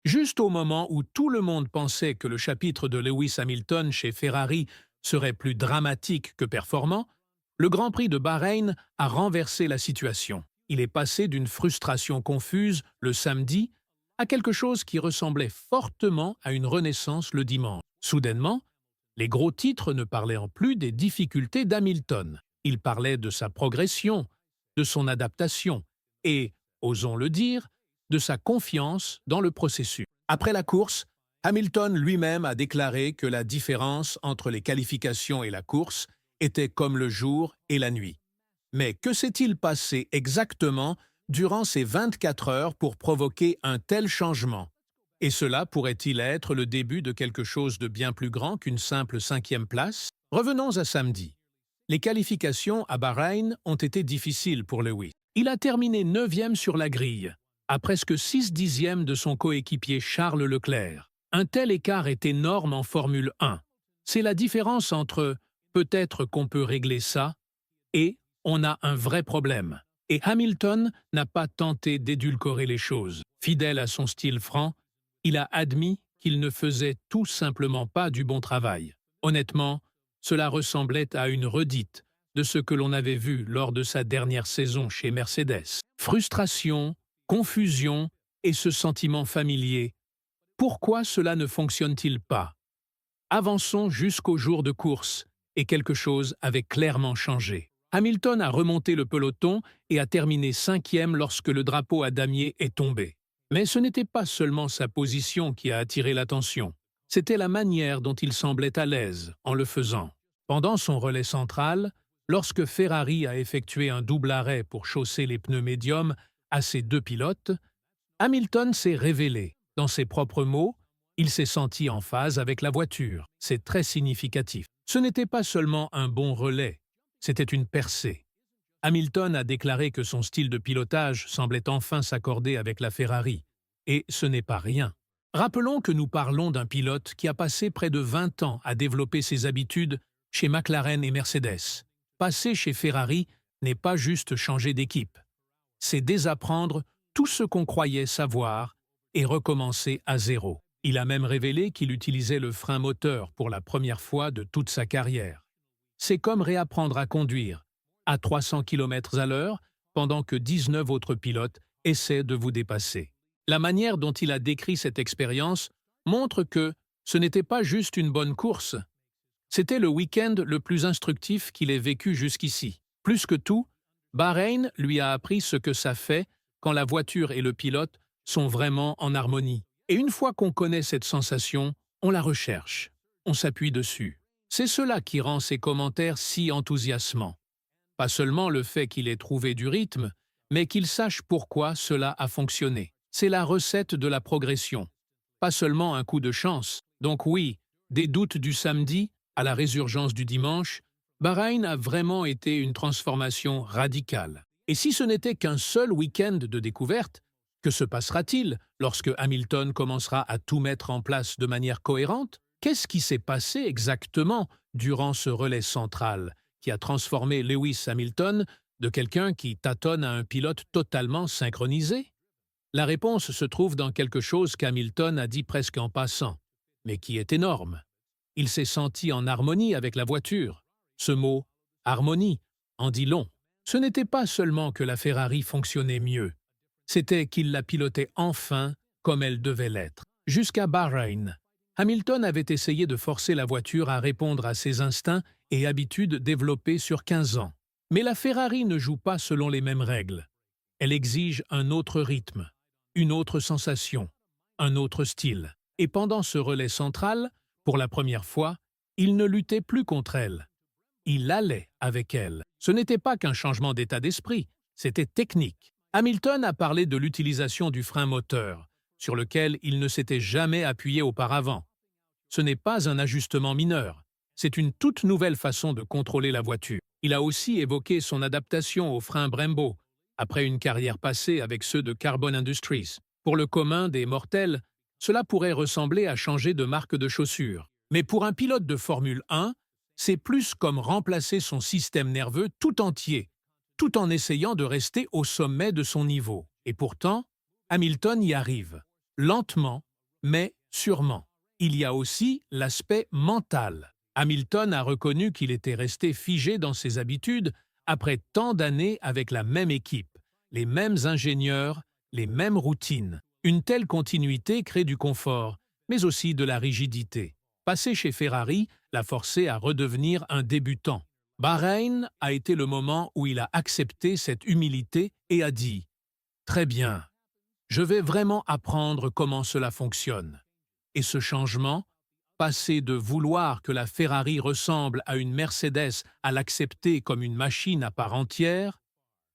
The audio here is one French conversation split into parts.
Juste au moment où tout le monde pensait que le chapitre de Lewis Hamilton chez Ferrari serait plus dramatique que performant, le Grand Prix de Bahreïn a renversé la situation. Il est passé d'une frustration confuse le samedi à quelque chose qui ressemblait fortement à une renaissance le dimanche. Soudainement, les gros titres ne parlaient en plus des difficultés d'Hamilton. Ils parlaient de sa progression, de son adaptation et, osons le dire, de sa confiance dans le processus. Après la course, Hamilton lui-même a déclaré que la différence entre les qualifications et la course était comme le jour et la nuit. Mais que s'est-il passé exactement durant ces 24 heures pour provoquer un tel changement? Et cela pourrait-il être le début de quelque chose de bien plus grand qu'une simple 5e place? Revenons à samedi. Les qualifications à Bahreïn ont été difficiles pour Lewis. Il a terminé 9e sur la grille, à presque 6 dixièmes de son coéquipier Charles Leclerc. Un tel écart est énorme en Formule 1. C'est la différence entre « peut-être qu'on peut régler ça » et « on a un vrai problème ». Et Hamilton n'a pas tenté d'édulcorer les choses. Fidèle à son style franc, il a admis qu'il ne faisait tout simplement pas du bon travail. Honnêtement, cela ressemblait à une redite de ce que l'on avait vu lors de sa dernière saison chez Mercedes. Frustration, confusion et ce sentiment familier. Pourquoi cela ne fonctionne-t-il pas? Avançons jusqu'au jour de course, et quelque chose avait clairement changé. Hamilton a remonté le peloton et a terminé 5e lorsque le drapeau à damier est tombé. Mais ce n'était pas seulement sa position qui a attiré l'attention, c'était la manière dont il semblait à l'aise en le faisant. Pendant son relais central, lorsque Ferrari a effectué un double arrêt pour chausser les pneus médiums à ses deux pilotes, Hamilton s'est révélé. Dans ses propres mots, il s'est senti en phase avec la voiture. C'est très significatif. Ce n'était pas seulement un bon relais, c'était une percée. Hamilton a déclaré que son style de pilotage semblait enfin s'accorder avec la Ferrari. Et ce n'est pas rien. Rappelons que nous parlons d'un pilote qui a passé près de 20 ans à développer ses habitudes chez McLaren et Mercedes. Passer chez Ferrari n'est pas juste changer d'équipe. C'est désapprendre tout ce qu'on croyait savoir et recommencer à zéro. Il a même révélé qu'il utilisait le frein moteur pour la première fois de toute sa carrière. C'est comme réapprendre à conduire à 300 km/h pendant que 19 autres pilotes essaient de vous dépasser. La manière dont il a décrit cette expérience montre que ce n'était pas juste une bonne course. C'était le week-end le plus instructif qu'il ait vécu jusqu'ici. Plus que tout, Bahreïn lui a appris ce que ça fait quand la voiture et le pilote sont vraiment en harmonie. Et une fois qu'on connaît cette sensation, on la recherche, on s'appuie dessus. C'est cela qui rend ses commentaires si enthousiasmants. Pas seulement le fait qu'il ait trouvé du rythme, mais qu'il sache pourquoi cela a fonctionné. C'est la recette de la progression. Pas seulement un coup de chance. Donc oui, des doutes du samedi à la résurgence du dimanche, Bahreïn a vraiment été une transformation radicale. Et si ce n'était qu'un seul week-end de découverte, que se passera-t-il lorsque Hamilton commencera à tout mettre en place de manière cohérente? Qu'est-ce qui s'est passé exactement durant ce relais central qui a transformé Lewis Hamilton de quelqu'un qui tâtonne à un pilote totalement synchronisé? La réponse se trouve dans quelque chose qu'Hamilton a dit presque en passant, mais qui est énorme. Il s'est senti en harmonie avec la voiture. Ce mot « harmonie » en dit long. Ce n'était pas seulement que la Ferrari fonctionnait mieux, c'était qu'il la pilotait enfin comme elle devait l'être. Jusqu'à Bahreïn, Hamilton avait essayé de forcer la voiture à répondre à ses instincts et habitudes développées sur 15 ans. Mais la Ferrari ne joue pas selon les mêmes règles. Elle exige un autre rythme, une autre sensation, un autre style. Et pendant ce relais central, pour la première fois, il ne luttait plus contre elle. Il allait avec elle. Ce n'était pas qu'un changement d'état d'esprit, c'était technique. Hamilton a parlé de l'utilisation du frein moteur, sur lequel il ne s'était jamais appuyé auparavant. Ce n'est pas un ajustement mineur, c'est une toute nouvelle façon de contrôler la voiture. Il a aussi évoqué son adaptation au frein Brembo, après une carrière passée avec ceux de Carbon Industries. Pour le commun des mortels, cela pourrait ressembler à changer de marque de chaussures. Mais pour un pilote de Formule 1, c'est plus comme remplacer son système nerveux tout entier, tout en essayant de rester au sommet de son niveau. Et pourtant, Hamilton y arrive, lentement, mais sûrement. Il y a aussi l'aspect mental. Hamilton a reconnu qu'il était resté figé dans ses habitudes après tant d'années avec la même équipe, les mêmes ingénieurs, les mêmes routines. Une telle continuité crée du confort, mais aussi de la rigidité. Passer chez Ferrari l'a forcé à redevenir un débutant. Bahreïn a été le moment où il a accepté cette humilité et a dit « Très bien, je vais vraiment apprendre comment cela fonctionne. » Et ce changement, passer de vouloir que la Ferrari ressemble à une Mercedes à l'accepter comme une machine à part entière,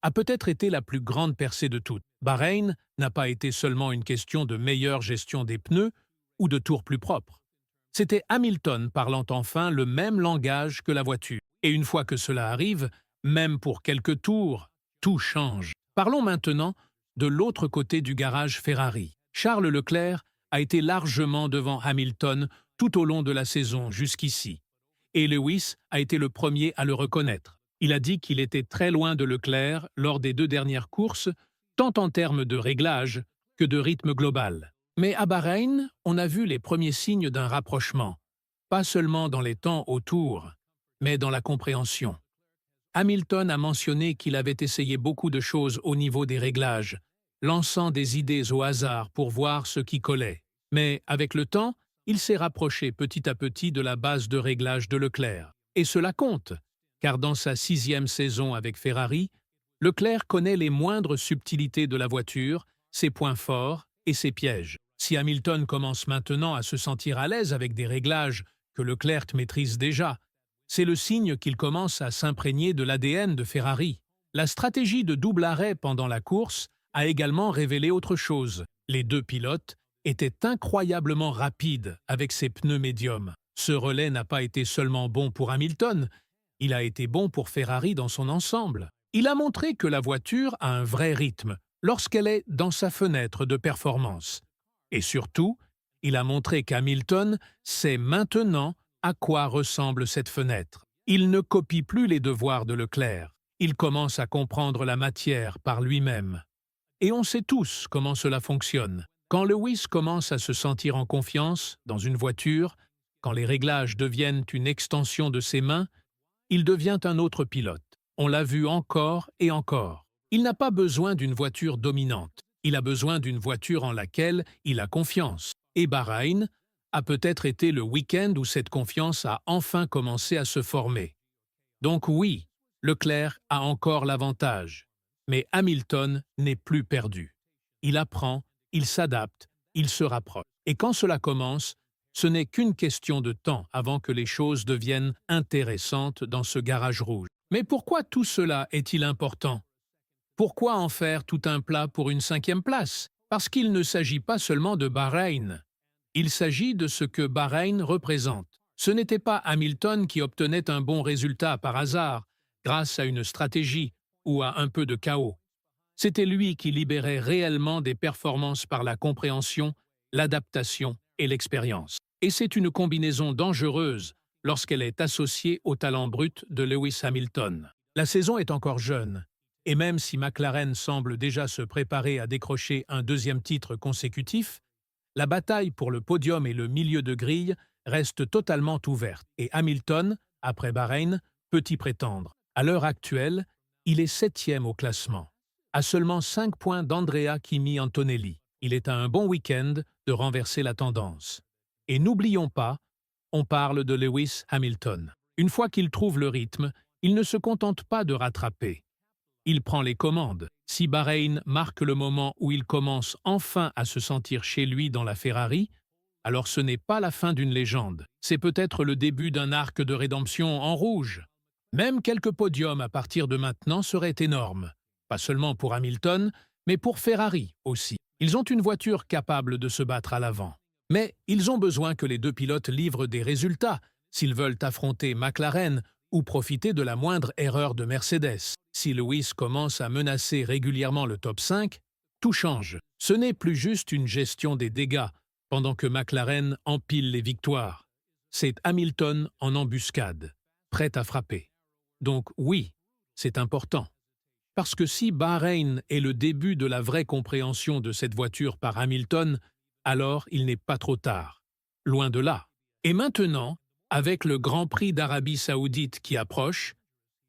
a peut-être été la plus grande percée de toutes. Bahreïn n'a pas été seulement une question de meilleure gestion des pneus ou de tours plus propres. C'était Hamilton parlant enfin le même langage que la voiture. Et une fois que cela arrive, même pour quelques tours, tout change. Parlons maintenant de l'autre côté du garage Ferrari. Charles Leclerc a été largement devant Hamilton tout au long de la saison jusqu'ici. Et Lewis a été le premier à le reconnaître. Il a dit qu'il était très loin de Leclerc lors des 2 dernières courses, tant en termes de réglage que de rythme global. Mais à Bahreïn, on a vu les premiers signes d'un rapprochement, pas seulement dans les temps autour, mais dans la compréhension. Hamilton a mentionné qu'il avait essayé beaucoup de choses au niveau des réglages, lançant des idées au hasard pour voir ce qui collait. Mais avec le temps, il s'est rapproché petit à petit de la base de réglage de Leclerc. Et cela compte, car dans sa 6e saison avec Ferrari, Leclerc connaît les moindres subtilités de la voiture, ses points forts et ses pièges. Si Hamilton commence maintenant à se sentir à l'aise avec des réglages que Leclerc maîtrise déjà, c'est le signe qu'il commence à s'imprégner de l'ADN de Ferrari. La stratégie de double arrêt pendant la course a également révélé autre chose. Les 2 pilotes étaient incroyablement rapides avec ses pneus médiums. Ce relais n'a pas été seulement bon pour Hamilton, il a été bon pour Ferrari dans son ensemble. Il a montré que la voiture a un vrai rythme lorsqu'elle est dans sa fenêtre de performance. Et surtout, il a montré qu'Hamilton sait maintenant à quoi ressemble cette fenêtre. Il ne copie plus les devoirs de Leclerc. Il commence à comprendre la matière par lui-même. Et on sait tous comment cela fonctionne. Quand Lewis commence à se sentir en confiance dans une voiture, quand les réglages deviennent une extension de ses mains, il devient un autre pilote. On l'a vu encore et encore. Il n'a pas besoin d'une voiture dominante. Il a besoin d'une voiture en laquelle il a confiance. Et Bahreïn a peut-être été le week-end où cette confiance a enfin commencé à se former. Donc oui, Leclerc a encore l'avantage. Mais Hamilton n'est plus perdu. Il apprend, il s'adapte, il se rapproche. Et quand cela commence, ce n'est qu'une question de temps avant que les choses deviennent intéressantes dans ce garage rouge. Mais pourquoi tout cela est-il important? Pourquoi en faire tout un plat pour une 5e place? Parce qu'il ne s'agit pas seulement de Bahreïn. Il s'agit de ce que Bahreïn représente. Ce n'était pas Hamilton qui obtenait un bon résultat par hasard, grâce à une stratégie ou à un peu de chaos. C'était lui qui libérait réellement des performances par la compréhension, l'adaptation et l'expérience. Et c'est une combinaison dangereuse lorsqu'elle est associée au talent brut de Lewis Hamilton. La saison est encore jeune, et même si McLaren semble déjà se préparer à décrocher un 2e titre consécutif, la bataille pour le podium et le milieu de grille reste totalement ouverte, et Hamilton, après Bahreïn, peut y prétendre. À l'heure actuelle, il est 7e au classement, à seulement 5 points d'Andrea Kimi Antonelli. Il est à un bon week-end de renverser la tendance. Et n'oublions pas, on parle de Lewis Hamilton. Une fois qu'il trouve le rythme, il ne se contente pas de rattraper. Il prend les commandes. Si Bahreïn marque le moment où il commence enfin à se sentir chez lui dans la Ferrari, alors ce n'est pas la fin d'une légende. C'est peut-être le début d'un arc de rédemption en rouge. Même quelques podiums à partir de maintenant seraient énormes. Pas seulement pour Hamilton, mais pour Ferrari aussi. Ils ont une voiture capable de se battre à l'avant. Mais ils ont besoin que les 2 pilotes livrent des résultats s'ils veulent affronter McLaren ou profiter de la moindre erreur de Mercedes. Si Lewis commence à menacer régulièrement le top 5, tout change. Ce n'est plus juste une gestion des dégâts pendant que McLaren empile les victoires. C'est Hamilton en embuscade, prêt à frapper. Donc oui, c'est important. Parce que si Bahreïn est le début de la vraie compréhension de cette voiture par Hamilton, alors il n'est pas trop tard. Loin de là. Et maintenant, avec le Grand Prix d'Arabie Saoudite qui approche,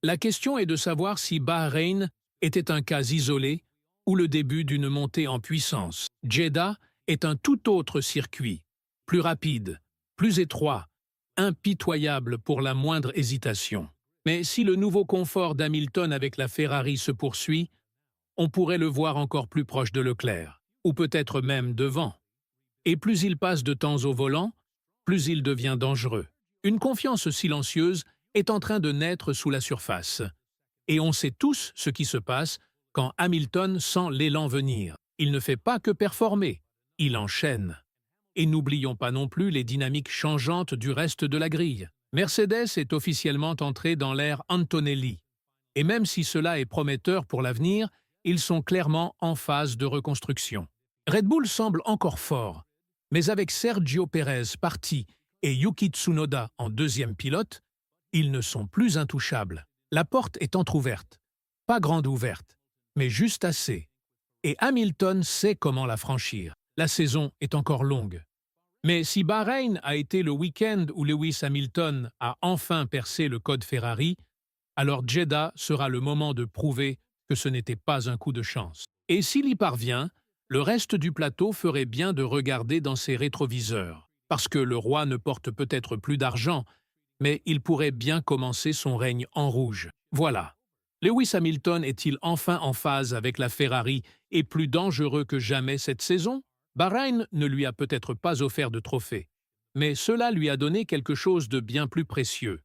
la question est de savoir si Bahreïn était un cas isolé ou le début d'une montée en puissance. Jeddah est un tout autre circuit, plus rapide, plus étroit, impitoyable pour la moindre hésitation. Mais si le nouveau confort d'Hamilton avec la Ferrari se poursuit, on pourrait le voir encore plus proche de Leclerc, ou peut-être même devant. Et plus il passe de temps au volant, plus il devient dangereux. Une confiance silencieuse est en train de naître sous la surface. Et on sait tous ce qui se passe quand Hamilton sent l'élan venir. Il ne fait pas que performer, il enchaîne. Et n'oublions pas non plus les dynamiques changeantes du reste de la grille. Mercedes est officiellement entré dans l'ère Antonelli. Et même si cela est prometteur pour l'avenir, ils sont clairement en phase de reconstruction. Red Bull semble encore fort, mais avec Sergio Pérez parti et Yuki Tsunoda en deuxième pilote, ils ne sont plus intouchables. La porte est entr'ouverte. Pas grande ouverte, mais juste assez. Et Hamilton sait comment la franchir. La saison est encore longue. Mais si Bahreïn a été le week-end où Lewis Hamilton a enfin percé le code Ferrari, alors Jeddah sera le moment de prouver que ce n'était pas un coup de chance. Et s'il y parvient, le reste du plateau ferait bien de regarder dans ses rétroviseurs, parce que le roi ne porte peut-être plus d'argent, mais il pourrait bien commencer son règne en rouge. Voilà. Lewis Hamilton est-il enfin en phase avec la Ferrari et plus dangereux que jamais cette saison? Bahreïn ne lui a peut-être pas offert de trophée, mais cela lui a donné quelque chose de bien plus précieux.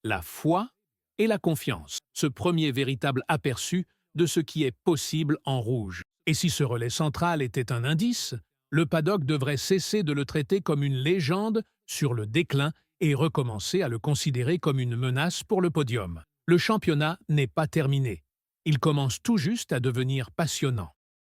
La foi et la confiance, ce premier véritable aperçu de ce qui est possible en rouge. Et si ce relais central était un indice, le paddock devrait cesser de le traiter comme une légende sur le déclin et recommencer à le considérer comme une menace pour le podium. Le championnat n'est pas terminé. Il commence tout juste à devenir passionnant.